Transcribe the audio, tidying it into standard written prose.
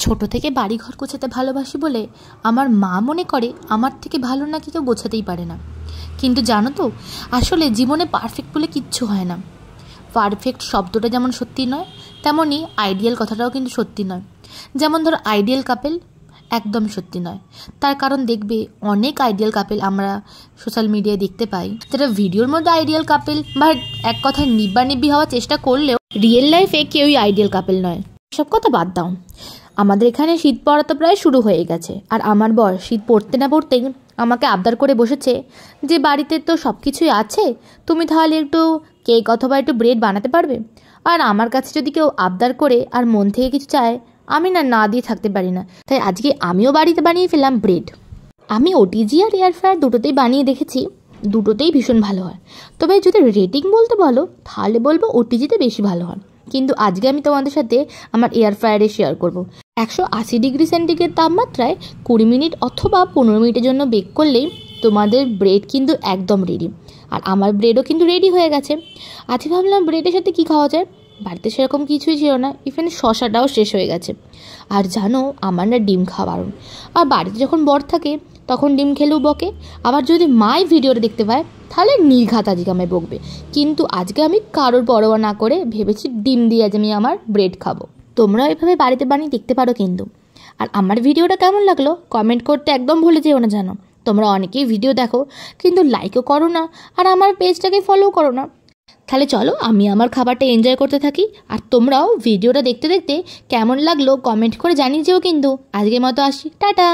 ছোট থেকে বাড়ি ঘর গোছাতে ভালোবাসি বলে আমার মা মনে করে আমার থেকে ভালো নাকি কেউ গোছাতেই পারে না। কিন্তু জানো তো, আসলে জীবনে পারফেক্ট বলে কিচ্ছু হয় না। পারফেক্ট শব্দটা যেমন সত্যি নয়, তেমনই আইডিয়াল কথাটাও কিন্তু সত্যি নয়। যেমন ধরো আইডিয়াল কাপেল একদম সত্যি নয়। তার কারণ দেখবে অনেক আইডিয়াল কাপেল আমরা সোশ্যাল মিডিয়ায় দেখতে পাই, যারা ভিডিওর মধ্যে আইডিয়াল কাপেল বা এক কথায় নিব্বানিব্বি হওয়ার চেষ্টা করলেও রিয়েল লাইফে কেউই আইডিয়াল কাপেল নয়। সব কথা বাদ দাও, আমাদের এখানে শীত পড়া তো প্রায় শুরু হয়ে গেছে, আর আমার বর শীত পড়তে না পড়তেই আমাকে আবদার করে বসেছে যে বাড়িতে তো সব কিছুই আছে, তুমি তাহলে একটু কেক অথবা একটু ব্রেড বানাতে পারবে। আর আমার কাছে যদি কেউ আবদার করে আর মন থেকে কিছু চায়, আমি না দিয়ে থাকতে পারি না। তাই আজকে আমিও বাড়িতে বানিয়ে ফেললাম ব্রেড। আমি ওটিজি আর এয়ার ফ্রায়ার দুটোতেই বানিয়ে দেখেছি, দুটোতেই ভীষণ ভালো হয়। তবে যদি রেটিং বলতে বলো তাহলে বলবো ওটিজিতে বেশি ভালো হয়। কিন্তু আজকে আমি তোমাদের সাথে আমার এয়ার ফ্রায়ারে শেয়ার করব। 180 ডিগ্রি সেন্টিগ্রেড তাপমাত্রায় 20 মিনিট অথবা 15 মিনিটের জন্য বেক করলেই তোমাদের ব্রেড কিন্তু একদম রেডি। আর আমার ব্রেডও কিন্তু রেডি হয়ে গেছে। আজকে ভাবলাম ব্রেডের সাথে কী খাওয়া যায়, বাড়িতে সেরকম কিছুই ছিল না, ইভেন শশাটাও শেষ হয়ে গেছে। আর জানো আমার না ডিম খাওয়া বারণ, আর বাড়িতে যখন বর থাকে তখন ডিম খেলেও বকে, আবার যদি মাই ভিডিওটা দেখতে পায় তাহলে নির্ঘাত আজকে আমায় বকবে। কিন্তু আজকে আমি কারোর পরোয়া না করে ভেবেছি ডিম দিয়ে আজ আমি আমার ব্রেড খাবো। তোমরাও এভাবে বাড়িতে বানিয়ে দেখতে পারো কিন্তু। আর আমার ভিডিওটা কেমন লাগলো কমেন্ট করতে একদম ভুলে যেও না। জানো তোমরা অনেকেই ভিডিও দেখো কিন্তু লাইকও করো না, আর আমার পেজটাকে ফলো করো না। তাহলে চলো আমি আমার খাবারটা এনজয় করতে থাকি, আর তোমরাও ভিডিওটা দেখতে দেখতে কেমন লাগলো কমেন্ট করে জানিয়ে যেও কিন্তু। আজকের মতো আসি, টাটা।